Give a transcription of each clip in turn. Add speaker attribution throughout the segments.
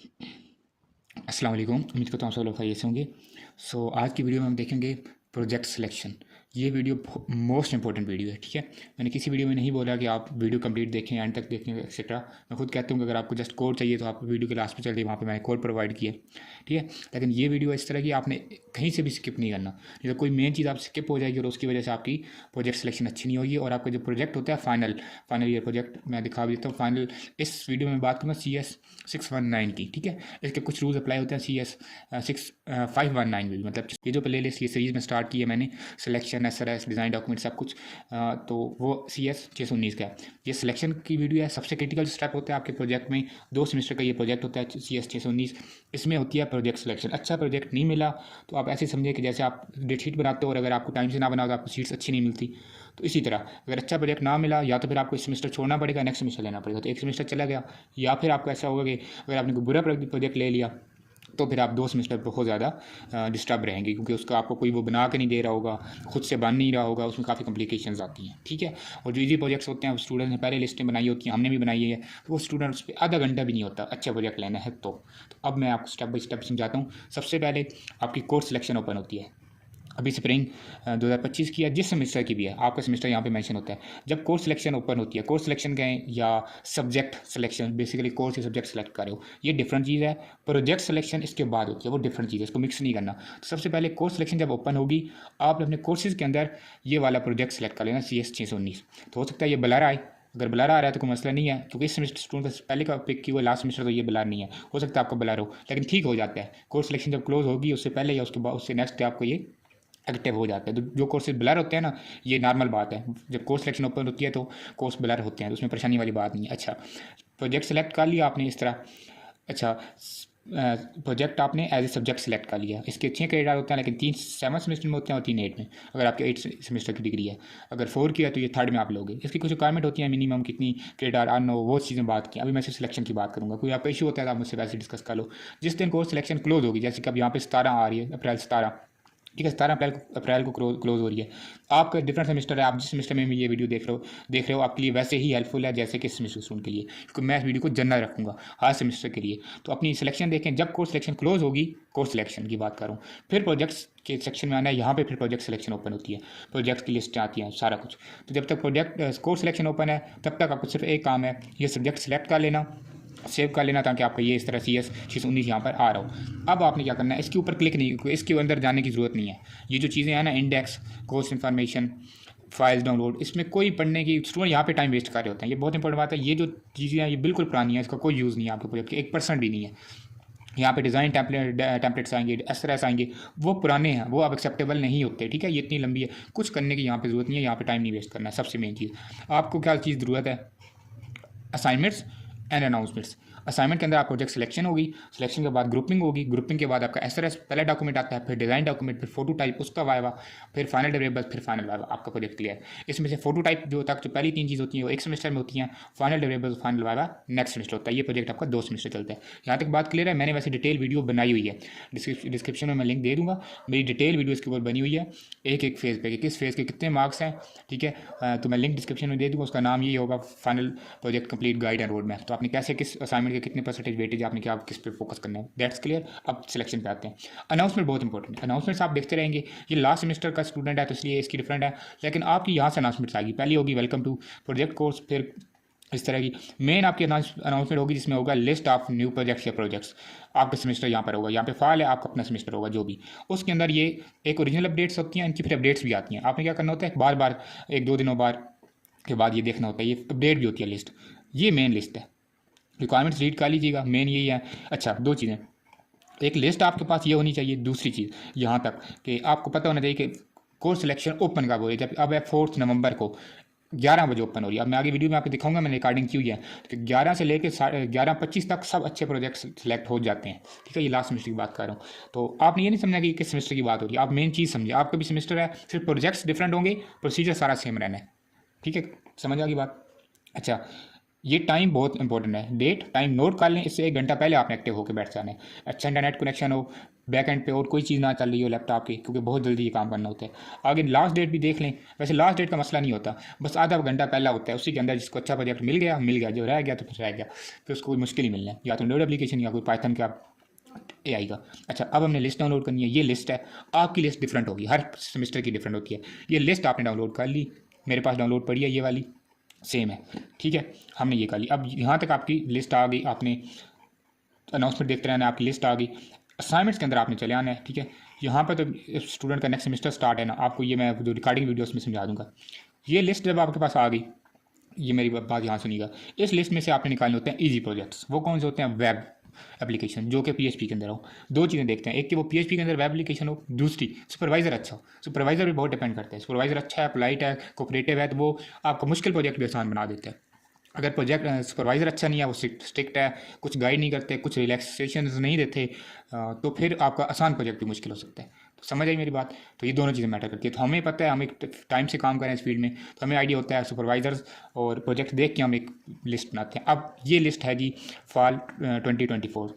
Speaker 1: अस्सलाम वालेकुम। उम्मीद करता हूँ आप सब लोग खैरियत से होंगे। आज की वीडियो में हम देखेंगे प्रोजेक्ट सिलेक्शन। ये वीडियो मोस्ट इंपॉर्टेंट वीडियो है, ठीक है। मैंने किसी वीडियो में नहीं बोला कि आप वीडियो कंप्लीट देखें, एंड तक देखें एक्सेट्रा। मैं खुद कहता हूँ कि अगर आपको जस्ट कोड चाहिए तो आप वीडियो के लास्ट में चलिए, वहाँ पे मैंने कोड प्रोवाइड किया, ठीक है। लेकिन ये वीडियो इस तरह की आपने कहीं से भी स्किप नहीं करना, नहीं तो कोई मेन चीज़ आप स्किप हो जाएगी और उसकी वजह से आपकी प्रोजेक्ट सिलेक्शन अच्छी नहीं होगी। और आपका जो प्रोजेक्ट होता है फाइनल ईयर प्रोजेक्ट, मैं दिखा भी देता हूँ। फाइनल इस वीडियो में बात करूँगा CS 619 की, ठीक है। इसके कुछ रूल्स अप्लाई होते हैं CS 519 में भी। मतलब ये जो प्ले लिस्ट ये सीरीज़ में स्टार्ट की है मैंने, सिलेक्शन, SRS, डिज़ाइन डॉक्यूमेंट, सब कुछ, तो वो CS 619 का है। ये सिलेक्शन की वीडियो है। सबसे क्रिटिकल स्टेप होता है आपके प्रोजेक्ट में। 2 सेमेस्टर का ये प्रोजेक्ट होता है CS 619। इसमें होती है प्रोजेक्ट सिलेक्शन। अच्छा प्रोजेक्ट नहीं मिला तो आप ऐसे समझे कि जैसे आप डेट शीट बनाते हो और अगर आपको टाइम से ना बनाओ तो आपको सीट्स अच्छी नहीं मिलती। तो इसी तरह अगर अच्छा प्रोजेक्ट ना मिला, या तो फिर आपको इस सेमेस्टर छोड़ना पड़ेगा, नेक्स्ट सेमेस्टर लेना पड़ेगा। तो एक सेमेस्टर चला गया, या फिर आपको ऐसा होगा कि अगर आपने कोई बुरा प्रोजेक्ट ले लिया तो फिर आप 2 सेमेस्टर बहुत ज़्यादा डिस्टर्ब रहेंगे, क्योंकि उसका आपको कोई वो बना के नहीं दे रहा होगा, खुद से बन नहीं रहा होगा, उसमें काफ़ी कॉम्प्लिकेशंस आती हैं, ठीक है। और जो ईजी प्रोजेक्ट्स होते हैं स्टूडेंट ने पहले लिस्टें बनाई होती हैं, हमने भी बनाई है, तो वो स्टूडेंट्स पे आधा घंटा भी नहीं होता अच्छा प्रोजेक्ट लेना है। तो अब मैं आपको स्टेप बाई स्टेप समझाता हूँ। सबसे पहले आपकी कोर्स सिलेक्शन ओपन होती है। अभी स्प्रिंग 2025 की है, जिस सेमेस्टर की भी है, आपका सेमेस्टर यहाँ पे मेंशन होता है। जब कोर्स सिलेक्शन ओपन होती है, कोर्स सिलेक्शन कहें या सब्जेक्ट सिलेक्शन, बेसिकली कोर्स या सब्जेक्ट सेलेक्ट कर रहे हो, ये डिफरेंट चीज़ है। प्रोजेक्ट सिलेक्शन इसके बाद होती है, वो डिफरेंट चीज़ है, इसको मिक्स नहीं करना। तो सबसे पहले कोर्स सिलेक्शन जब ओपन होगी, आप अपने कोर्सेज के अंदर ये वाला प्रोजेक्ट सेलेक्ट कर लेना, CS 619। तो हो सकता है ये ब्लर आए। अगर ब्लर आ रहा है तो कोई मसला नहीं है, क्योंकि इस सेमेस्टर स्टूडेंट पहले का पिक की हुआ, लास्ट सेमेस्टर तो ये ब्लर नहीं है। हो सकता है आपका ब्लर हो, लेकिन ठीक हो जाता है। कोर्स सिलेक्शन जब क्लोज होगी उससे पहले या उसके बाद, उससे नेक्स्ट डे आपको ये एक्टिव हो जाता है। तो जो कोर्सेज ब्लर होते हैं ना, ये नॉर्मल बात है। जब कोर्स सिलेक्शन ओपन होती है तो कोर्स ब्लर होते हैं, तो उसमें परेशानी वाली बात नहीं है। अच्छा, प्रोजेक्ट सेलेक्ट कर लिया आपने इस तरह। अच्छा, प्रोजेक्ट आपने एज ए सब्जेक्ट सेलेक्ट कर लिया। इसके 6 क्रेडिट होते हैं, लेकिन 3 7 सेमेस्टर में होते हैं और 3 8 में। अगर आपके 8 सेमेस्टर की डिग्री है, अगर 4 की है तो ये 3rd में आप लोगे। इसकी कुछ रिक्वायरमेंट होती है, मिनिमम कितनी क्रेडिट आर वो चीज़ें बात की। अभी मैं सिर्फ सिलेक्शन की बात करूँगा। कोई आपका इशू होता है तो आप मुझसे वैसे डिस्कस कर लो। जिस दिन कोर्स सिलेक्शन क्लोज होगी, जैसे कि अब यहाँ पे 17 आ रही है, अप्रैल 17, ठीक है, 17 अप्रैल को क्लोज हो रही है। आपका डिफरेंट सेमेस्टर है, आप जिस सेमेस्टर में भी ये वीडियो देख रहे हो आपके लिए वैसे ही हेल्पफुल है जैसे कि सेमेस्टर स्टूडेंट के लिए, क्योंकि मैं इस वीडियो को जनरल रखूँगा हर सेमेस्टर के लिए। तो अपनी सिलेक्शन देखें, जब कोर्स सिलेक्शन क्लोज होगी, कोर्स सिलेक्शन की बात करूँ, फिर प्रोजेक्ट्स के सेक्शन में आना है। यहाँ पे फिर प्रोजेक्ट सिलेक्शन ओपन होती है, प्रोजेक्ट की लिस्ट आती है, सारा कुछ। तो जब तक प्रोजेक्ट कोर्स सिलेक्शन ओपन है, तब तक आपको सिर्फ एक काम है, ये सब्जेक्ट सेलेक्ट कर लेना, सेव कर लेना, ताकि आपका ये इस तरह CS 619 यहाँ पर आ रहा हो। अब आपने क्या करना है, इसके ऊपर क्लिक नहीं, क्योंकि इसके अंदर जाने की ज़रूरत नहीं है। ये जो चीज़ें हैं ना, index, course information, files download, इसमें कोई पढ़ने की, स्टूडेंट यहाँ पे टाइम वेस्ट कर रहे होते हैं। ये बहुत इंपॉर्टेंट बात है। ये जो चीज़ें हैं ये बिल्कुल पुरानी है, इसका कोई यूज़ नहीं है आपके प्रोजेक्ट के, 1% भी नहीं है। यहाँ पे डिज़ाइन टेम्पलेट्स आएंगे, SRS आएंगे, वो पुराने हैं, वो अब एक्सेप्टेबल नहीं होते, ठीक है। ये इतनी लंबी है, कुछ करने की यहाँ पे ज़रूरत नहीं है, यहाँ पे टाइम नहीं वेस्ट करना है। सबसे मेन चीज़ आपको क्या चीज़ ज़रूरत है, असाइनमेंट्स एंड अनाउंसमेंट्स। असाइनमेंट के अंदर आप प्रोजेक्ट सिलेक्शन होगी, सिलेक्शन के बाद ग्रुपिंग होगी, ग्रुपिंग के बाद आपका SRS पहला डॉक्यूमेंट आता है, फिर डिज़ाइन डॉक्यूमेंट, फिर फोटो टाइप, उसका वाइवा, फिर फाइनल डिलीवरेबल, फिर फाइनल वाइवा, आपका प्रोजेक्ट क्लियर। इसमें से फोटो टाइप जो तक जो पहली 3 चीज़ होती हैं वो एक सेमेस्टर में होती हैं, final deliverable, final viva next semester होता है। ये प्रोजेक्ट आपका 2 सेमेस्टर चलता है। यहाँ तक बात क्लियर है। मैंने वैसे डिटेल वीडियो बनाई हुई है, डिस्क्रिप्शन में मैं लिंक दे दूँगा। मेरी डिटेल वीडियो इसके ऊपर बनी हुई है, एक एक फेज़ पे, किस फेज़ के कितने मार्क्स हैं, ठीक है। तो मैं लिंक डिस्क्रिप्शन में दे दूँगा। उसका नाम ये होगा, final project complete guide and road map. तो आपने कैसे किस असाइनमेंट के कितने परसेंटेज वेटेज आपने क्या किस पे फोकस करना है, दैट्स क्लियर। अब सिलेक्शन पे आते हैं। अनाउंसमेंट बहुत इंपॉर्टेंट है। अनाउंसमेंट्स आप देखते रहेंगे। ये लास्ट सेमेस्टर का स्टूडेंट है तो इसलिए इसकी डिफरेंट है, लेकिन आपकी यहाँ से अनाउंसमेंट्स आएगी। पहली होगी वेलकम टू प्रोजेक्ट कोर्स, फिर इस तरह की मेन आपकी अनाउंसमेंट होगी, जिसमें होगा लिस्ट ऑफ न्यू प्रोजेक्ट्स या प्रोजेक्ट्स। आपका सेमेस्टर यहाँ पर होगा, यहाँ पे फाइल है, आपका अपना सेमेस्टर होगा जो भी। उसके अंदर ये एक ओरिजिनल अपडेट्स होती हैं, इनकी फिर अपडेट्स भी आती हैं। आपने क्या करना होता है, बार बार 1-2 दिनों बार के बाद ये देखना होता है, ये अपडेट भी होती है लिस्ट। ये मेन लिस्ट है, रिक्वायरमेंट्स रीड कर लीजिएगा, मेन यही है। अच्छा, 2 चीज़ें, एक लिस्ट आपके पास ये होनी चाहिए, दूसरी चीज़ यहाँ तक कि आपको पता होना चाहिए कि कोर्स सिलेक्शन ओपन कब हो रही है। जब अब है 4 नवंबर को 11 बजे ओपन हो रही है। अब मैं आगे वीडियो में आपको दिखाऊंगा, मैंने रिकॉर्डिंग की हुई है कि 11 से लेकर 11:25 तक सब अच्छे प्रोजेक्ट सेलेक्ट हो जाते हैं, ठीक है। ये लास्ट सेमेस्टर की बात कर रहा हूँ। तो आपने ये नहीं समझना कि किस सेमेस्टर की बात हो रही है, आप मेन चीज़ समझिए। आपका भी सेमेस्टर है, सिर्फ प्रोजेक्ट्स डिफरेंट होंगे, प्रोसीजर सारा सेम रहना है, ठीक है। समझ आ गई बात। अच्छा, ये टाइम बहुत इंपॉर्टेंट है, डेट टाइम नोट कर लें, इससे 1 घंटा पहले आपने एक्टिव होकर बैठ जाना है। अच्छा इंटरनेट कनेक्शन हो, बैक एंड पे और कोई चीज़ ना चल रही हो लैपटॉप की, क्योंकि बहुत जल्दी ये काम करना होता है। आगे लास्ट डेट भी देख लें, वैसे लास्ट डेट का मसला नहीं होता, बस आधा घंटा पहला होता है, उसी के अंदर जिसको अच्छा प्रोजेक्ट मिल गया, जो रह गया तो फिर रह गया, फिर उसको कोई मुश्किल ही मिलना है, या तो नोड एप्लीकेशन या कोई पाइथन का AI का। अच्छा अब हमने लिस्ट डाउनलोड करनी है, ये लिस्ट है, आपकी लिस्ट डिफरेंट होगी, हर सेमेस्टर की डिफरेंट होती है। ये लिस्ट आपने डाउनलोड कर ली, मेरे पास डाउनलोड पड़ी है ये वाली, सेम है, ठीक है, हमने ये कर ली। अब यहाँ तक आपकी लिस्ट आ गई, आपने अनाउंसमेंट देखते रहना है, आपकी लिस्ट आ गई। असाइनमेंट्स के अंदर आपने चले आना है, ठीक है। यहाँ पर तो स्टूडेंट का नेक्स्ट सेमेस्टर स्टार्ट है ना, आपको ये मैं जो रिकॉर्डिंग वीडियोस में समझा दूंगा। ये लिस्ट जब आपके पास आ गई, ये मेरी बात यहाँ सुनिएगा, इस लिस्ट में से आपने निकालने होते हैं ईजी प्रोजेक्ट्स। वो कौन से होते हैं? वेब एप्लीकेशन जो कि PHP के अंदर हो। दो चीज़ें देखते हैं, एक कि वो PHP के अंदर वेब एप्लीकेशन हो, दूसरी सुपरवाइजर अच्छा हो। सुपरवाइजर भी बहुत डिपेंड करता है, सुपरवाइजर अच्छा है, पोलाइट है, कोऑपरेटिव है, तो वो आपका मुश्किल प्रोजेक्ट भी आसान बना देता है। अगर प्रोजेक्ट सुपरवाइज़र अच्छा नहीं है, वो स्ट्रिक्ट है, कुछ गाइड नहीं करते, कुछ रिलैक्सेशन नहीं देते, तो फिर आपका आसान प्रोजेक्ट भी मुश्किल हो सकता है। तो समझ आई मेरी बात? तो ये दोनों चीज़ें मैटर करती है। तो हमें पता है, हम एक टाइम से काम करें इस फील्ड में, तो हमें आइडिया होता है सुपरवाइजर्स और प्रोजेक्ट देख के हम एक लिस्ट बनाते हैं। अब ये लिस्ट है जी फॉल 2024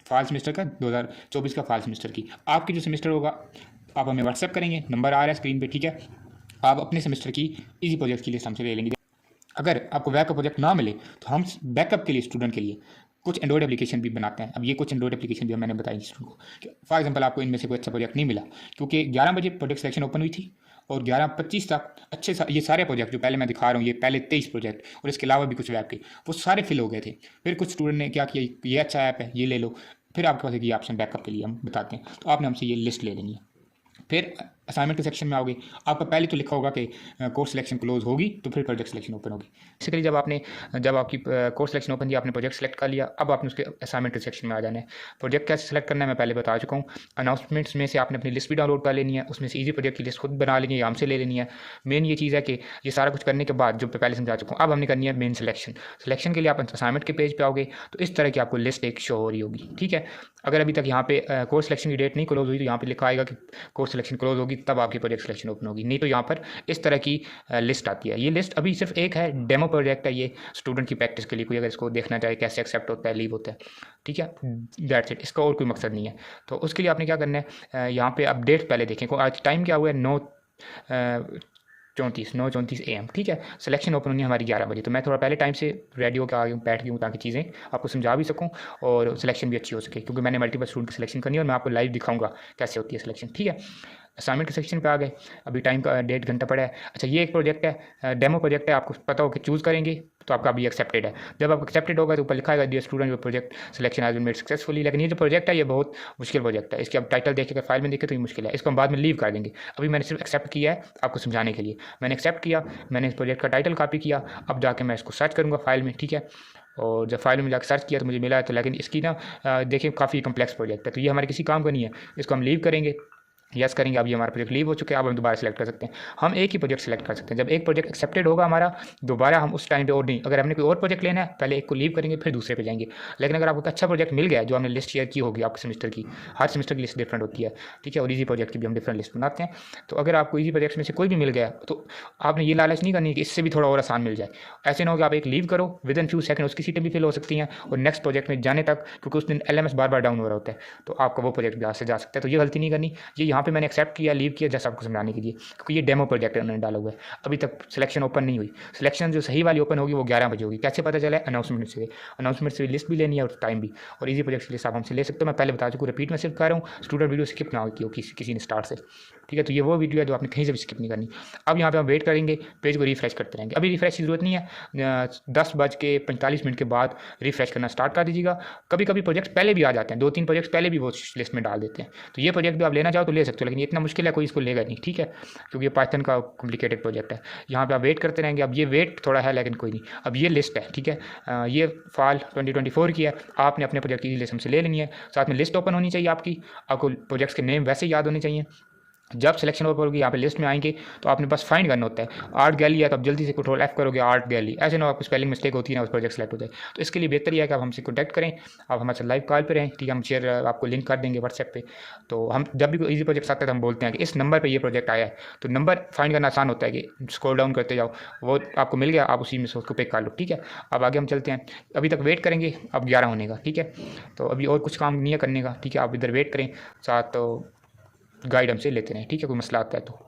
Speaker 1: फॉल सेमेस्टर का, 2024 का फॉल सेमेस्टर की। आपकी जो सेमेस्टर होगा आप हमें व्हाट्सएप करेंगे, नंबर आ रहा है स्क्रीन पे, ठीक है। आप अपने सेमेस्टर की इजी प्रोजेक्ट की लिस्ट हमसे ले लेंगे। अगर आपको वेब का प्रोजेक्ट ना मिले तो हम बैकअप के लिए स्टूडेंट के लिए कुछ एंड्रॉइड एप्लीकेशन भी बनाते हैं। अब ये कुछ एंड्रॉइड एप्लीकेशन भी मैंने बताई स्टूडेंट को। फॉर एग्जांपल आपको इनमें से कोई अच्छा प्रोजेक्ट नहीं मिला, क्योंकि 11 बजे प्रोजेक्ट सिलेक्शन ओपन हुई थी और 11:25 तक ये सारे प्रोजेक्ट जो पहले मैं दिखा रहा हूँ, ये पहले 23 प्रोजेक्ट और इसके अलावा भी कुछ वेब के, वो सारे फिल हो गए थे। फिर कुछ स्टूडेंट ने क्या किया, ये अच्छा ऐप है, ये ले लो। फिर आपके पास एक ये ऑप्शन बैकअप के लिए हम बताते हैं, तो आपने हमसे ये लिस्ट ले लेनी है। फिर असाइनमेंट के सेक्शन में आओगे, आपका पहले तो लिखा होगा कि कोर्स सिलेक्शन क्लोज होगी तो फिर प्रोजेक्ट सिलेक्शन ओपन होगी। बेसिकली जब आपकी कोर्स सिलेक्शन ओपन किया, आपने प्रोजेक्ट सेलेक्ट कर लिया, अब आपने उसके असाइनमेंट के सेक्शन में आ जाना है। प्रोजेक्ट कैसे सेलेक्ट करना है मैं पहले बता चुका हूँ। अनाउंसमेंट्स में से आपने अपनी लिस्ट भी डाउनलोड कर लेनी है, उसमें से ईजी प्रोजेक्ट की लिस्ट खुद बना लेनी है या हमसे ले लेनी है। मेन ये चीज़ है कि ये सारा कुछ करने के बाद, जो पहले समझा चुका हूँ, अब हमने करनी है मेन सिलेक्शन के लिए आप असाइनमेंट के पेज पर आओगे तो इस तरह की आपको लिस्ट एक शो हो रही होगी, ठीक है। अगर अभी तक यहाँ पे कोर्स सिलेक्शन की डेट नहीं क्लोज हुई तो यहाँ पे लिखा आएगा कि कोर्स सिलेक्शन क्लोज होगी तब आपकी प्रोजेक्ट सिलेक्शन ओपन होगी, नहीं तो यहाँ पर इस तरह की लिस्ट आती है। ये लिस्ट अभी सिर्फ एक है, डेमो प्रोजेक्ट है, ये स्टूडेंट की प्रैक्टिस के लिए, कोई अगर इसको देखना चाहे कैसे एक्सेप्ट होता है, लीव होता है, ठीक है, दैट्स इट, इसका और कोई मकसद नहीं है। तो उसके लिए आपने क्या करना है, यहाँ पे अपडेट पहले देखें, आज टाइम क्या हुआ है, 9:34 AM, ठीक है। सिलेक्शन ओपन होनी है हमारी 11 बजे, तो मैं थोड़ा पहले टाइम से रेडी होकर आ गया हूँ, बैठ गई हूँ, ताकि चीज़ें आपको समझा भी सकूँ और सिलेक्शन भी अच्छी हो सके, क्योंकि मैंने मल्टीपल स्टूडेंट की सिलेक्शन करनी है और मैं आपको लाइव दिखाऊंगा कैसे होती है सिलेक्शन, ठीक है। असाइनमेंट के सेक्शन पे आ गए, अभी टाइम का 1.5 घंटा पड़ा है। अच्छा ये एक प्रोजेक्ट है, डेमो प्रोजेक्ट है, आपको पता हो कि चूज़ करेंगे तो आपका अभी एक्सेप्टेड है। जब आप एक्सेप्टेड होगा तो ऊपर लिखा है स्टूडेंट जो project selection has been made successfully. लेकिन ये जो प्रोजेक्ट है ये बहुत मुश्किल प्रोजेक्ट है, इसके अब टाइटल देख के फाइल में देखे तो ये मुश्किल है, इसको हम बाद में लीव कर देंगे। अभी मैंने सिर्फ एक्सेप्ट किया है आपको समझाने के लिए, मैंने एक्सेप्ट किया, मैंने इस प्रोजेक्ट का टाइटल कॉपी किया, अब जाके मैं इसको सर्च करूँगा फाइल में, ठीक है। और जब फाइल में जाकर सर्च किया तो मुझे मिला है, तो लेकिन इसकी ना देखिए काफ़ी कम्प्लेक्स प्रोजेक्ट है, तो ये हमारे किसी काम का नहीं है, इसको हम लीव करेंगे, यस करेंगे। अब ये हमारा प्रोजेक्ट लीव हो चुके हैं, अब हम दोबारा सेलेक्ट कर सकते हैं। हम एक ही प्रोजेक्ट सेलेक्ट कर सकते हैं, जब एक प्रोजेक्ट एक्सेप्टेड होगा हमारा, दोबारा हम उस टाइम पे और नहीं, अगर हमने कोई और प्रोजेक्ट लेना है पहले एक को लीव करेंगे फिर दूसरे पे जाएंगे। लेकिन अगर आपको अच्छा प्रोजेक्ट मिल गया जो हमने लिस्ट शेयर की होगी आपके सेमेस्टर की, हर सेमेस्टर की लिस्ट डिफरेंट होती है, ठीक है, और ईजी प्रोजेक्ट की भी हम डिफरेंट लिस्ट बनाते हैं। तो अगर आपको ईजी प्रोजेक्ट में से कोई भी मिल गया तो आपने ये लालच नहीं करनी कि इससे भी थोड़ा और आसान मिल जाए। ऐसे ना हो कि आप एक लीव करो, विद इन फ्यू सेकंड उसकी सीटें भी फिल हो सकती हैं और नेक्स्ट प्रोजेक्ट में जाने तक, क्योंकि उस दिन LMS बार बार डाउन हो रहा होता है, तो आपका वो प्रोजेक्ट यहाँ से जा सकता है। तो ये गलती नहीं करनी। ये यहाँ पे मैंने एक्सेप्ट किया, लीव किया, जैसा आपको समझाने के लिए, क्योंकि ये डेमो प्रोजेक्ट उन्होंने डाला हुआ है, अभी तक सिलेक्शन ओपन नहीं हुई। सिलेक्शन जो सही वाली ओपन होगी वो 11 बजे होगी। कैसे पता चला है? अनाउंसमेंट से लिस्ट भी लेनी है और टाइम भी, और इजी प्रोजेक्ट की लिस्ट आप हमसे ले सकते हो। मैं पहले बता चुका हूँ, रिपीट में सिर्फ कर रहा हूँ, स्टूडेंट वीडियो स्किप ना हो किसी ने स्टार्ट से, ठीक है। तो ये वो वीडियो है जो आपने कहीं से भी स्किप नहीं करनी। अब यहाँ पे हम वेट करेंगे, पेज को रिफ्रेश करते रहेंगे। अभी रिफ्रेश की जरूरत नहीं है, 10:45 के बाद रिफ्रेश करना स्टार्ट कर दीजिएगा। कभी कभी प्रोजेक्ट पहले भी आ जाते हैं, 2-3 प्रोजेक्ट पहले भी वो लिस्ट में डाल देते हैं, तो ये प्रोजेक्ट भी आप लेना चाहो तो ले सकते हो, लेकिन ये इतना मुश्किल है कोई इसको लेगा नहीं, ठीक है, क्योंकि ये पाइथन का कॉम्प्लिकेटेड प्रोजेक्ट है। यहाँ पे आप वेट करते रहेंगे। अब ये वेट थोड़ा है लेकिन कोई नहीं, अब ये लिस्ट है, ठीक है, ये फॉल 2024 की है। आपने अपने प्रोजेक्ट की लिस्ट हमसे ले लेनी है, साथ में लिस्ट ओपन होनी चाहिए आपको प्रोजेक्ट्स के नेम वैसे याद होने चाहिए। जब सिलेक्शन ओवर होगी यहाँ पे लिस्ट में आएंगे तो आपने बस फाइंड करना होता है। आर्ट गैलरी है तो आप जल्दी से कंट्रोल F करोगे आर्ट गैलरी, ऐसे ना आपको स्पेलिंग मिस्टेक होती है ना उस प्रोजेक्ट सेलेक्ट हो जाए। तो इसके लिए बेहतर है कि आप हमसे कॉन्टैक्ट करें, आप हमारे साथ लाइव कॉल पे रहें, ठीक है। हम शेयर आपको लिंक कर देंगे व्हाट्सएप पे। तो हम जब भी कोई ईजी प्रोजेक्ट आता है तो हम बोलते हैं कि इस नंबर पर ये प्रोजेक्ट आया है, तो नंबर फाइंड करना आसान होता है कि स्क्रॉल डाउन करते जाओ, वो आपको मिल गया, आप उसी में से उसको पिक कर लो, ठीक है। अब आगे हम चलते हैं, अभी तक वेट करेंगे, अब 11 होने का, ठीक है। तो अभी और कुछ काम नहीं है करने का, ठीक है। आप इधर वेट करें साथ, तो गाइड हमसे लेते रहें, ठीक है। कोई मसला आता है तो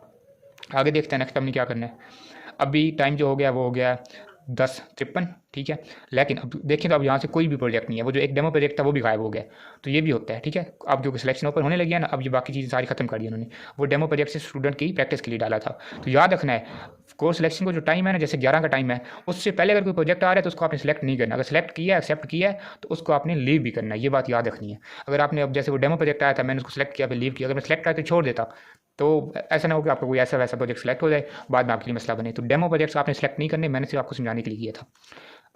Speaker 1: आगे देखते हैं नेक्स्ट हमने क्या करना है। अभी टाइम जो हो गया वो हो गया 10:53, ठीक है। लेकिन अब देखें तो अब यहाँ से कोई भी प्रोजेक्ट नहीं है, वो जो एक डेमो प्रोजेक्ट था वो भी गायब हो गया। तो ये भी होता है, ठीक है। अब क्योंकि सिलेक्शन ओपन होने लगी है ना, अब ये बाकी चीज़ें सारी खत्म कर दी उन्होंने, वो डेमो प्रोजेक्ट से स्टूडेंट की प्रैक्टिस के लिए डाला था। तो याद रखना है कोर्स सिलेक्शन को जो टाइम है ना, जैसे 11 का टाइम है, उससे पहले अगर कोई प्रोजेक्ट आ रहा है तो उसको आपने सेलेक्ट नहीं करना। अगर सेलेक्ट किया है, एक्सेप्ट किया है, तो उसको आपने लीव भी करना है, ये बात याद रखनी है। अगर आपने अब जैसे वो डेमो प्रोजेक्ट आया था, मैंने उसको सेलेक्ट किया फिर लीव किया, अगर मैं सेलेक्ट आया तो छोड़ देता, तो ऐसा ना हो कि आपको कोई ऐसा वैसा प्रोजेक्ट सेलेक्ट हो जाए बाद में आपके लिए मसला बने। तो डेमो प्रोजेक्ट्स आपने सेलेक्ट नहीं करने, मैंने सिर्फ आपको समझाने के लिए किया था।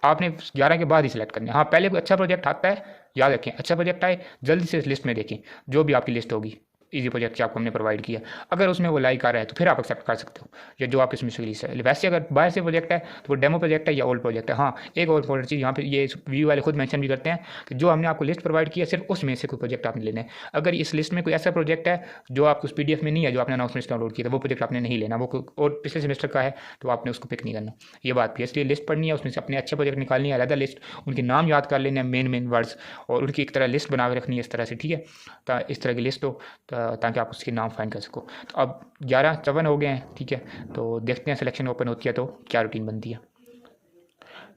Speaker 1: आपने 11 के बाद ही सिलेक्ट करना है। हाँ, पहले कोई अच्छा प्रोजेक्ट आता है, याद रखें, अच्छा प्रोजेक्ट आए जल्दी से इस लिस्ट में देखें, जो भी आपकी लिस्ट होगी इजी प्रोजेक्ट जो आपको हमने प्रोवाइड किया, अगर उसमें वो लाइक आ रहा है तो फिर आप एक्सेप्ट कर सकते हो, या जो आपकी इसमें लिस्ट है। वैसे अगर बाहर से प्रोजेक्ट है तो वो डेमो प्रोजेक्ट है या ओल्ड प्रोजेक्ट है। हाँ, एक और इंपॉर्टेंट चीज़ यहाँ पे ये व्यू वाले खुद मेंशन भी करते हैं कि जो हमने आपको लिस्ट प्रोवाइड किया सिर्फ उसमें से कोई प्रोजेक्ट आपने लेना है। अगर इस लिस्ट में कोई ऐसा प्रोजेक्ट है जो आपको उस PDF में नहीं है, जो आपने अनाउंसमेंट डाउनलोड किया था, वो प्रोजेक्ट आपने नहीं लेना, वो और पिछले सेमेस्टर का है तो आपने उसको पिक नहीं करना। ये बात भी, इसलिए लिस्ट पढ़नी है, उसमें से अपने अच्छे प्रोजेक्ट निकालनी है, अलग लिस्ट, उनके नाम याद कर लेने हैं, मेन वर्ड्स, और उनकी एक तरह लिस्ट बना के रखनी है इस तरह से, ठीक है। तो इस तरह की लिस्ट हो ताकि आप उसके नाम फाइंड कर सको। तो अब 11:54 हो गए हैं, ठीक है। तो देखते हैं सिलेक्शन ओपन होती है तो क्या रूटीन बनती है।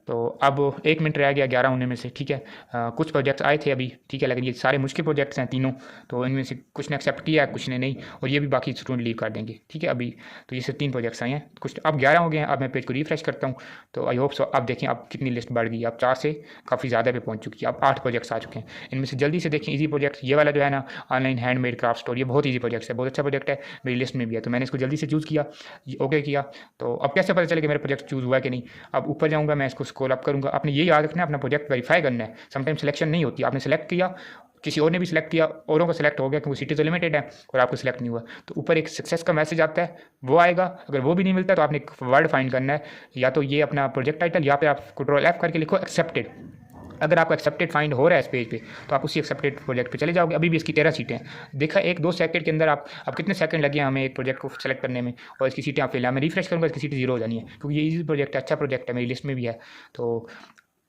Speaker 1: तो अब 1 मिनट रह गया 11 होने में से, ठीक है। कुछ प्रोजेक्ट्स आए थे अभी, ठीक है, लेकिन ये सारे मुश्किल प्रोजेक्ट्स हैं तीनों, तो इनमें से कुछ ने एक्सेप्ट किया है, कुछ ने नहीं, और ये भी बाकी स्टूडेंट लीव कर देंगे, ठीक है। अभी तो ये सिर्फ 3 प्रोजेक्ट्स आए हैं, कुछ अब 11 हो गए हैं। अब मैं पेज को रिफ्रेश करता हूँ तो आई होप सो अब देखें अब कितनी लिस्ट बढ़ गई, अब 4 से काफ़ी ज़्यादा पे पहुँच चुकी है, अब 8 प्रोजेक्ट्स आ चुके हैं। इनमें से जल्दी से देखें ईजी प्रोजेक्ट, ये वाला जो है ना ऑनलाइन हैंडमेड क्राफ्ट स्टोर, ये बहुत ईजी प्रोजेक्ट है, बहुत अच्छा प्रोजेक्ट है, मेरी लिस्ट में भी है, तो मैंने इसको जल्दी से चूज़ किया, ओके किया। तो अब कैसे पता चले कि मेरा प्रोजेक्ट चूज़ हुआ कि नहीं। अब ऊपर जाऊँगा मैं, इसको स्क्रॉल अप करूँगा, अपने ये याद रखना है अपना प्रोजेक्ट वेरीफाई करना है। समटाइम सिलेक्शन नहीं होती, आपने सेलेक्ट किया, किसी और ने भी सिलेक्ट किया, औरों का सिलेक्ट हो गया क्योंकि सीटें तो लिमिटेड है और आपको सिलेक्ट नहीं हुआ, तो ऊपर एक सक्सेस का मैसेज आता है, वो आएगा। अगर वो भी नहीं मिलता तो आपने एक वर्ड फाइंड करना है, या तो ये अपना प्रोजेक्ट टाइटल, या फिर आप कंट्रोल F करके लिखो एक्सेप्टेड। अगर आपको एक्सेप्टेड फाइंड हो रहा है इस पेज पे तो आप उसी एक्सेप्टेड प्रोजेक्ट पे चले जाओगे। अभी भी इसकी 13 सीटें हैं, देखा 1-2 सेकंड के अंदर आप, अब कितने सेकंड लगे हमें एक प्रोजेक्ट को सेलेक्ट करने में, और इसकी सीटें आप फिलहाल मैं रिफ्रेश करूँगा, इसकी सीटें 0 हो जानी है क्योंकि ये ईजी प्रोजेक्ट है, अच्छा प्रोजेक्ट है, मेरी लिस्ट में भी है। तो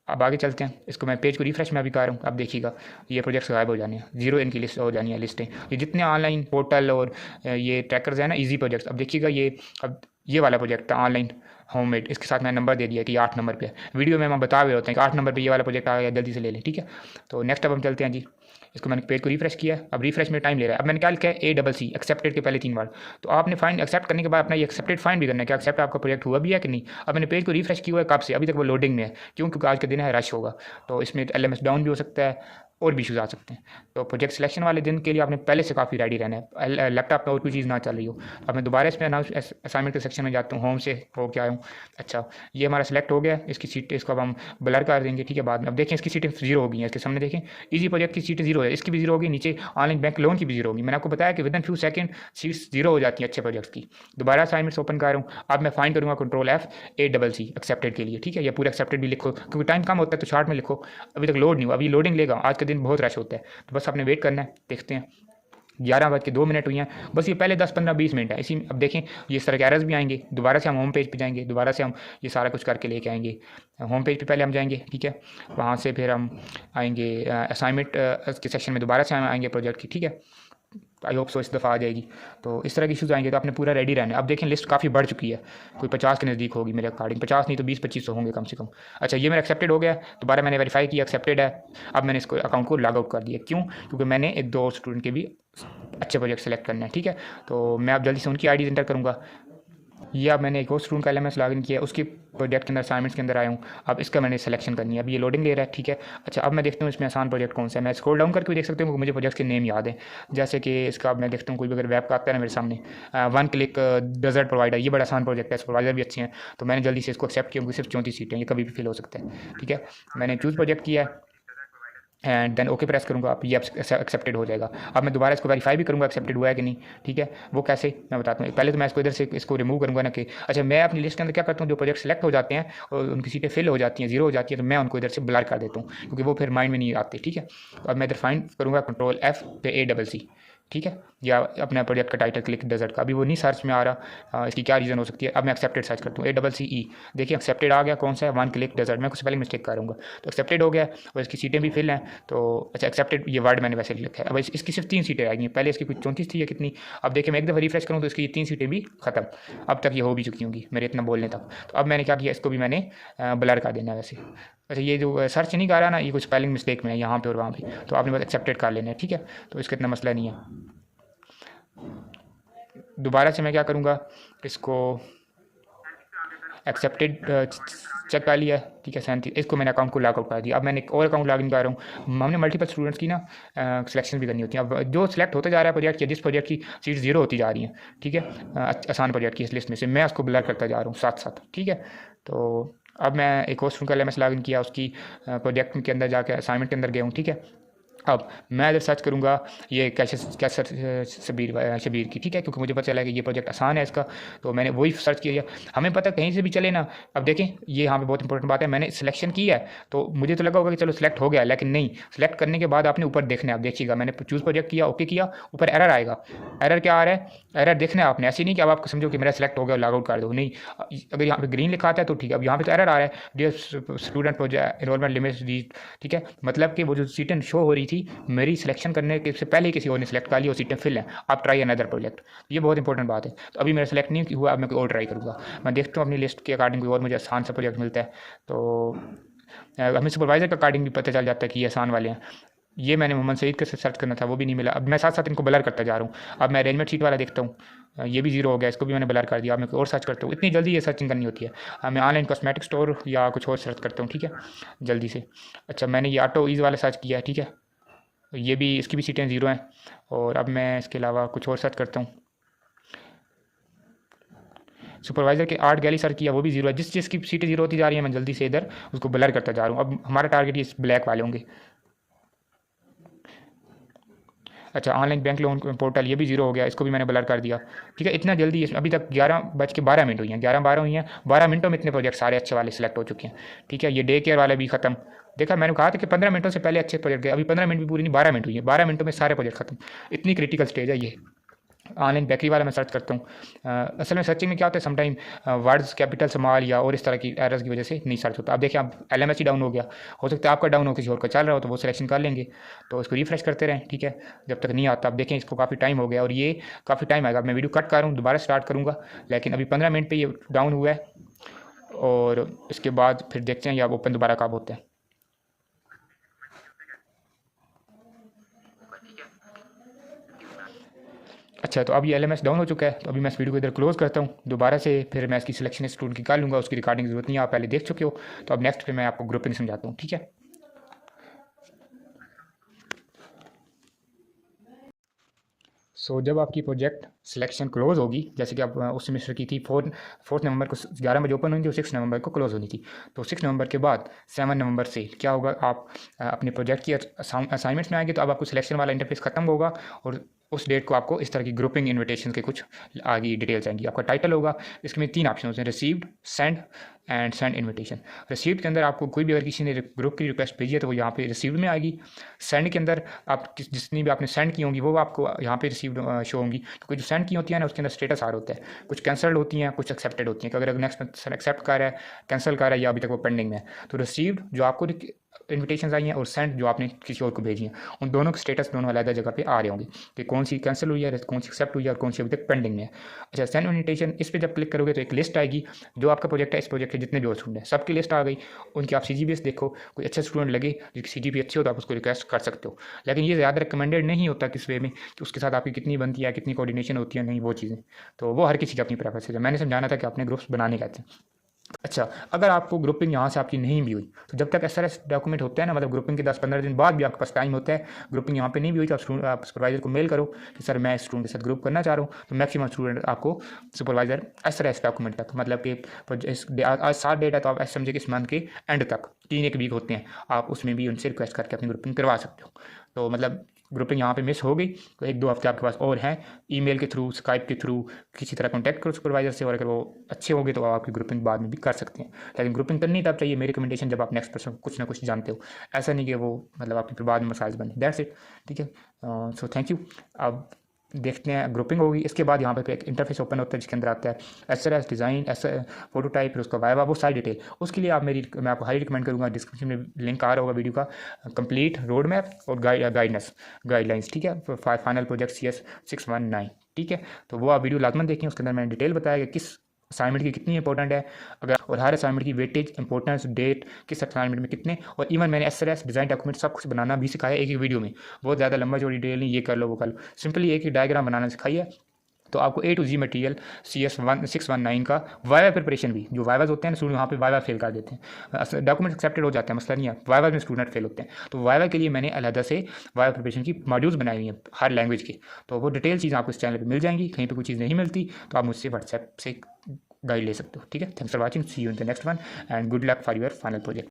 Speaker 1: अब आगे चलते हैं, इसको मैं पेज को रिफ्रेश में भी कर रहा हूँ, अब देखिएगा ये प्रोजेक्ट्स गायब हो जाने हैं, 0 इनकी लिस्ट हो जानी है, लिस्टें ये जितने ऑनलाइन पोर्टल और ये ट्रैकर्स हैं ना ईजी प्रोजेक्ट्स। अब देखिएगा ये, अब ये वाला प्रोजेक्ट है ऑनलाइन होममेड, इसके साथ मैं नंबर दे दिया कि 8 नंबर पे है। वीडियो में हम बता रहे होते हैं कि 8 नंबर पे ये वाला प्रोजेक्ट आ गया, जल्दी से ले लें, ठीक है। तो नेक्स्ट अब हम चलते हैं जी, इसको मैंने पेज को रिफ्रेश किया, अब रिफ्रेश में टाइम ले रहा है। अब मैंने क्या लिखा है ACC एक्सेप्टेड के पहले 3 बार, तो आपने फाइंड एक्सेप्ट करने के बाद अपना ये एक्सेप्टेड फाइंड भी करना है कि एक्सेप्ट आपका प्रोजेक्ट हुआ भी है कि नहीं। अब मैंने पेज को रिफ्रेश किया हुआ है कब से, अभी तक वो लोडिंग में है, क्यों, क्योंकि आज का दिन है, रश होगा, तो इसमें LMS डाउन भी हो सकता है और भी इशूज़ आ सकते हैं। तो प्रोजेक्ट सिलेक्शन वाले दिन के लिए आपने पहले से काफ़ी रेडी रहना है, लैपटॉप में और कोई चीज़ ना चल रही हो। अब मैं दोबारा इसमें असाइनमेंट के सेक्शन में जाता हूँ, होम से हो के आया हूँ। अच्छा, ये हमारा सेलेक्ट हो गया, इसकी सीट इसको अब हम ब्लर कर देंगे, ठीक है। बाद में अब देखें इसकी सीटें 0 हो गई हैं, इसके सामने देखें ईजी प्रोजेक्ट की सीटें 0 है, इसकी भी 0 होगी, नीचे ऑनलाइन बैंक लोन की भी 0 होगी। मैंने आपको बताया कि with in few second seats 0 हो जाती हैं अच्छे प्रोजेक्ट्स की। दोबारा असाइनमेंट्स ओपन कर रहा हूँ, अब मैं फाइंड करूँगा कंट्रोल F ACC एक्सेप्टेड के लिए, ठीक है। या पूरा एक्सेप्टेड भी लिखो क्योंकि टाइम कम होता है तो शार्ट में लिखो, अभी तक लोड नहीं हुआ, अभी लोडिंग लेगा, आज का दिन बहुत रश होता है, तो बस आपने वेट करना है। देखते हैं 11:02 हुई हैं, बस ये पहले 10-15-20 मिनट है इसी। अब देखें ये इस तरह के एरर्स भी आएंगे, दोबारा से हम होम पेज पे जाएंगे, दोबारा से हम ये सारा कुछ करके लेके आएंगे। होम पेज पे पहले हम जाएंगे, ठीक है, वहाँ से फिर हम आएंगे असाइनमेंट के सेक्शन में, दोबारा से हम आएंगे प्रोजेक्ट की, ठीक है। आई होप सो इस दफ़ा आ जाएगी। तो इस तरह के इशूज़ आएंगे तो आपने पूरा रेडी रहना है। अब देखें लिस्ट काफ़ी बढ़ चुकी है, कोई 50 के नज़दीक होगी मेरे अकॉर्डिंग, 50 नहीं तो 20-25 होंगे कम से कम। अच्छा, ये मेरा एक्सेप्टेड हो गया, दोबारा मैंने वेरीफाई किया एक्सेप्टेड है। अब मैंने इसको अकाउंट को लॉग आउट कर दिया, क्यों, क्योंकि मैंने 1-2 और स्टूडेंट के भी अच्छे प्रोजेक्ट सेलेक्ट करने हैं, ठीक है। तो मैं अब जल्दी से उनकी आईडीज़ एंटर करूँगा। ये अब मैंने एक और स्टूडेंट का LMS लॉगिन किया, उसके प्रोजेक्ट के अंदर असाइनमेंट्स के अंदर आया हूँ। अब इसका मैंने सिलेक्शन करनी है, अब ये लोडिंग ले रहा है, ठीक है। अच्छा, अब मैं देखता हूँ इसमें आसान प्रोजेक्ट कौन सा है, मैं स्क्रॉल डाउन करके भी देख सकता हूँ क्योंकि मुझे प्रोजेक्ट के नेम याद है। जैसे कि इसका अब मैं देखता हूँ कोई भी अगर वेब का आता है ना मेरे सामने, 1 क्लिक डेजर्ट प्रोवाइडर, ये बड़ा आसान प्रोजेक्ट है, सुपरवाइजर भी अच्छे हैं, तो मैंने जल्दी से इसको एक्सेप्ट किया क्योंकि सिर्फ 34 सीटें, ये कभी भी फिल हो सकता है, ठीक है। मैंने चूज़ प्रोजेक्ट किया है, एंड देन ओके प्रेस करूँगा, आप ये एक्सेप्टेड हो जाएगा। अब मैं दोबारा इसको वेरीफाई भी करूँगा एक्सेप्टेड हुआ है कि नहीं, ठीक है। वो कैसे मैं बताता हूँ। पहले तो मैं इसको इधर से इसको रिमूव करूँगा ना कि अच्छा, मैं अपनी लिस्ट के अंदर क्या करता हूँ, जो प्रोजेक्ट सेलेक्ट हो जाते हैं और उनकी सीटें फिल हो जाती हैं, जीरो हो जाती है, तो मैं उनको इधर से ब्लर कर देता हूँ क्योंकि वो फिर माइंड में नहीं आते, ठीक है। तो अब मैं इधर फाइंड करूँगा कंट्रोल F पे ACC, ठीक है, या अपना प्रोजेक्ट का टाइटल क्लिक डेजर्ट का, अभी वो नहीं सर्च में आ रहा, इसकी क्या रीज़न हो सकती है। अब मैं एक्सेप्टेड सर्च करता हूँ ACCE, देखिए एक्सेप्टेड आ गया, कौन सा है, वन क्लिक डेजर्ट, मैं कुछ स्पेलिंग मिस्टेक करूँगा, तो एक्सेप्टेड हो गया और इसकी सीटें भी फिल हैं। तो अच्छा एक्सेप्टेड ये वर्ड मैंने वैसे लिखा है। अब इसकी सिर्फ 3 सीटें आएंगी, पहले इसकी कुछ 34 थी या कितनी। अब देखिए मैं एक दफ़ा रिफ्रेश करूँ तो इसकी 3 सीटें भी खत्म, अब तक ये हो भी चुकी होंगी मेरे इतना बोलने तक। तो अब मैंने क्या किया, इसको भी मैंने ब्लर कर देना है वैसे। अच्छा ये जो सर्च नहीं कर रहा ना, ये कुछ स्पेलिंग मिस्टेक में है यहाँ पे और वहाँ पे, तो आपने बस एक्सेप्टेड कर लेना है, ठीक है। तो इसका इतना मसला नहीं है। दोबारा से मैं क्या करूँगा, इसको एक्सेप्टेड चेक कर लिया, ठीक है 37, इसको मैंने अकाउंट को लॉग आउट कर दिया। अब मैंने एक और अकाउंट लॉगिन कर रहा हूँ। हमने मल्टीपल स्टूडेंट्स की ना सिलेक्शन भी करनी होती है। अब जो सिलेक्ट होता जा रहा है प्रोजेक्ट, या जिस प्रोजेक्ट की सीट जीरो होती जा रही है, ठीक है, आसान प्रोजेक्ट की इस लिस्ट में से मैं उसको ब्लर करता जा रहा हूँ साथ साथ, ठीक है। तो अब मैं एक और स्टूडेंट का LMS लॉगिन किया, उसकी प्रोजेक्ट के अंदर जाकर असाइनमेंट के अंदर गया हूँ, ठीक है। अब मैं इधर सर्च करूँगा ये कैसे शबीर की, ठीक है, क्योंकि मुझे पता चला कि ये प्रोजेक्ट आसान है इसका, तो मैंने वही सर्च किया। हमें पता कहीं से भी चले ना। अब देखें ये यहाँ पे बहुत इंपॉर्टेंट बात है, मैंने सिलेक्शन की है तो मुझे तो लगा होगा कि चलो सिलेक्ट हो गया, लेकिन नहीं, सिलेक्ट करने के बाद आपने ऊपर देखना है। आप देखिएगा मैंने चूज़ प्रोजेक्ट किया, ओके किया, ऊपर एरर आएगा। एरर क्या आ रहा है, एरर देखना है आपने, ऐसे नहीं कि अब आपको समझो कि मेरा सिलेक्ट हो गया लॉग आउट कर दो, नहीं। अगर यहाँ पे ग्रीन लिखा आता है तो ठीक है। अब यहाँ पे तो एरर आ रहा है, dear student project enrolment limit, ठीक है, मतलब कि वो जो सीटें शो हो रही थी मेरी सिलेक्शन करने के से पहले किसी और ने सिलेक्ट कर लिया और सीटें फिल हैं, आप ट्राई अनदर प्रोजेक्ट। ये बहुत इंपॉर्टेंट बात है। तो अभी मेरा सेलेक्ट नहीं हुआ, अब मैं कोई और ट्राई करूँगा। मैं देखता हूँ अपनी लिस्ट के अकॉर्डिंग कोई और मुझे आसान सा प्रोजेक्ट मिलता है, तो हमें सुपरवाइज़र के अकॉर्डिंग भी पता चल जाता है कि ये आसान वाले हैं। ये मैंने मोहम्मद सईद का सर्च करना था, वो भी नहीं मिला। अब मैं साथ साथ इनको ब्लर करता जा रहा हूँ। अब मैं अरेंजमेंट शीट वाला देखता हूँ, ये भी जीरो हो गया, इसको भी मैंने ब्लर कर दिया। अब मैं और सर्च करता हूँ, इतनी जल्दी ये सर्चिंग करनी होती है। मैं ऑनलाइन कॉस्मेटिक स्टोर या कुछ और सर्च करता हूँ, ठीक है, जल्दी से। अच्छा मैंने ये ऑटो ईज़ वाला सर्च किया है, ठीक है, ये भी, इसकी भी सीटें ज़ीरो हैं। और अब मैं इसके अलावा कुछ और सर्च करता हूँ। सुपरवाइज़र के आर्ट गैलरी सर्च किया, वो भी जीरो है। जिस चीज़ की सीटें जीरो होती जा रही हैं मैं जल्दी से इधर उसको ब्लर करता जा रहा हूँ। अब हमारा टारगेट ये ब्लैक वाले होंगे। अच्छा ऑनलाइन बैंक लोन पोर्टल, ये भी जीरो हो गया, इसको भी मैंने ब्लर कर दिया, ठीक है। इतना जल्दी, अभी तक 11:12 हुई हैं, 11:12 हुई हैं, 12 मिनटों में इतने प्रोजेक्ट सारे अच्छे वाले सिलेक्ट हो चुके हैं, ठीक है। ये डे केयर वाले भी खत्म। देखा मैंने कहा था कि 15 मिनटों से पहले अच्छे प्रोजेक्ट गए, अभी 15 मिनट भी पूरी नहीं, 12 मिनट हुई है, 12 मिनटों में सारे प्रोजेक्ट खत्म। इतनी क्रिटिकल स्टेज है ये। ऑनलाइन बेकरी वाला मैं सर्च करता हूँ। असल में सर्चिंग में क्या होता है, समटाइम वर्ड्स कैपिटल स्मॉल या और इस तरह की एरर्स की वजह से नहीं सर्च होता। अब देखिए आप LMS ही डाउन हो गया, हो सकता है आपका डाउन हो, किसी और का चल रहा हो, तो वो सिलेक्शन कर लेंगे। तो इसको रिफ्रेश करते रहें, ठीक है, जब तक नहीं आता। अब देखें इसको काफ़ी टाइम हो गया और ये काफ़ी टाइम आएगा। मैं वीडियो कट कर रहा हूँ, दोबारा स्टार्ट करूँगा, लेकिन अभी 15 मिनट पर ये डाउन हुआ है और इसके बाद फिर देखते हैं ये ओपन दोबारा कब होता है। अच्छा तो अब ये LMS डाउन हो चुका है, तो अभी मैं इस वीडियो को इधर क्लोज़ करता हूँ। दोबारा से फिर मैं इसकी सिलेक्शन स्टूडेंट की कर लूँगा, उसकी रिकॉर्डिंग की जरूरत नहीं है, आप पहले देख चुके हो। तो अब नेक्स्ट पे मैं आपको ग्रुपिंग समझाता हूँ, ठीक है। जब आपकी प्रोजेक्ट सिलेक्शन क्लोज़ होगी, जैसे कि आप उस सेमेस्टर की थी 4 नवंबर को 11 बजे ओपन हुई थी और 6 नवंबर को क्लोज़ होनी थी। तो 6 नवंबर के बाद 7 नवंबर से क्या होगा, आप अपने प्रोजेक्ट की असाइनमेंट्स में आएंगे, तो अब आपको सिलेक्शन वाला इंटरफेस खत्म होगा और उस डेट को आपको इस तरह की ग्रुपिंग इन्विटेशन के कुछ आगे डिटेल्स आएंगी। आपका टाइटल होगा, इसमें 3 ऑप्शन हैं, received, send and send invitation. Received के अंदर आपको कोई भी अगर किसी ने ग्रुप की रिक्वेस्ट भेजी है तो वो यहाँ पे रिसीव्ड में आएगी। सेंड के अंदर आप जितनी भी आपने सेंड की होंगी वो आपको यहाँ पे रिसीव्ड शो होंगी, क्योंकि जो सेंड की होती है ना उसके अंदर स्टेटस आ रहा होता है, कुछ कैंसल्ड होती हैं, कुछ एक्सेप्टेड होती हैं, कि अगर नेक्स्ट में एक्सेप्ट कर रहा है, कैंसिल कर रहा है या अभी तक वो पेंडिंग में है। तो रिसीव्ड जो आपको इन्विटेशन आई हैं और सेंड जो आपने किसी और को भेजी हैं, उन दोनों के स्टेटस दोनों अलग जगह पे आ रहे होंगे कि कौन सी कैंसिल हुई है, कौन सी एक्सेप्ट हुई है और कौन सी अभी तक पेंडिंग में है। अच्छा सेंड इन्विटेशन, इस पर जब क्लिक करोगे तो एक लिस्ट आएगी, जो आपका प्रोजेक्ट है, इस प्रोजेक्ट के जितने भी और स्टूडेंट हैं सबकी लिस्ट आ गई। उनकी आप CGPS देखो, कोई अच्छे स्टूडेंट लगे जिसकी CGPA अच्छी हो तो आप उसको रिक्वेस्ट कर सकते हो। लेकिन ये ज़्यादा रिकमेंडेड नहीं होता किस वे में कि उसके साथ आपकी कितनी बनती है, कितनी कोऑर्डिनेशन होती है, नहीं वो चीज़ें, तो वो हर किसी की अपनी प्रेफरेंस है। मैंने समझाना था कि अपने ग्रुप्स बनाने कहते हैं। अच्छा, अगर आपको ग्रुपिंग यहाँ से आपकी नहीं भी हुई तो जब तक एसआरएस डॉक्यूमेंट होते हैं ना, मतलब ग्रुपिंग के 10-15 दिन बाद भी आपके पास टाइम होता है, ग्रुपिंग यहाँ पे नहीं भी हुई तो आप सुपरवाइजर को मेल करो कि सर मैं स्टूडेंट के साथ ग्रुप करना चाह रहा हूँ, तो मैक्सिमम स्टूडेंट आपको सुपरवाइजर एसआरएस डॉक्यूमेंट तक, मतलब कि आज 7 डेट है तो आप समझे कि इस मंथ के एंड तक 3 वीक होते हैं, आप उसमें भी उनसे रिक्वेस्ट करके अपनी ग्रुपिंग करवा सकते हो। तो मतलब ग्रुपिंग यहाँ पे मिस हो गई तो 1-2 हफ्ते आपके पास और हैं, ईमेल के थ्रू, स्काइप के थ्रू किसी तरह कॉन्टैक्ट करो सुपरवाइजर से, और अगर वो अच्छे होंगे तो आप आपकी ग्रुपिंग बाद में भी कर सकते हैं। लेकिन ग्रुपिंग करनी तब चाहिए मेरी रिकमेंडेशन जब आप नेक्स्ट पर्सन कुछ ना कुछ जानते हो, ऐसा नहीं कि वो मतलब आपकी फिर बाद में मसाइल बने। दैट्स इट, ठीक है। So thank you. अब देखते हैं, ग्रुपिंग होगी, इसके बाद यहाँ पे एक इंटरफेस ओपन होता है जिसके अंदर आता है एसआरएस डिज़ाइन, फोटोटाइप, फिर उसका वाइवा, वो सारी डिटेल। उसके लिए मैं आपको हाई रिकमेंड करूँगा, डिस्क्रिप्शन में लिंक आ रहा होगा वीडियो का, कंप्लीट रोड मैप और गाइडलाइंस, ठीक है, फाइनल प्रोजेक्ट CS 619, ठीक है। तो वो आप वीडियो लाजमन देखें, उसके अंदर मैंने डिटेल बताया कि किस असाइनमेंट की कितनी इंपॉर्टेंट है, अगर और हर असाइनमेंट की वेटेज, इंपॉर्टेंस, डेट, किस असाइनमेंट में कितने, और इवन मैंने एसआरएस डिज़ाइन डॉक्यूमेंट सब कुछ बनाना भी सिखाया एक वीडियो में। बहुत ज़्यादा लंबा चौड़ी डिटेल नहीं, ये कर लो वो कर लो, सिंपली एक ही डायग्राम बनाना सिखाई है। तो आपको A to Z material CS 619 का वाइवा प्रिपरेशन भी, जो वाइवाज होते हैं ना स्टूडेंट वहाँ पे वाइवा फेल कर देते हैं, डॉक्यूमेंट एक्सेप्टेड हो जाते हैं, मसला नहीं है, वाइवा में स्टूडेंट फेल होते हैं। तो वाइवा के लिए मैंने अलहदा से वाइवा प्रिपरेशन की मॉड्यूल्स बनाई हुई हैं हर लैंग्वेज के, तो वो डिटेल चीज़ आपको इस चैनल पर मिल जाएंगी। कहीं पर कोई चीज़ नहीं मिलती तो आप मुझसे व्हाट्सएप से गाइड ले सकते हो, ठीक है। Thanks for watching, see you in the next one and good luck for your final project.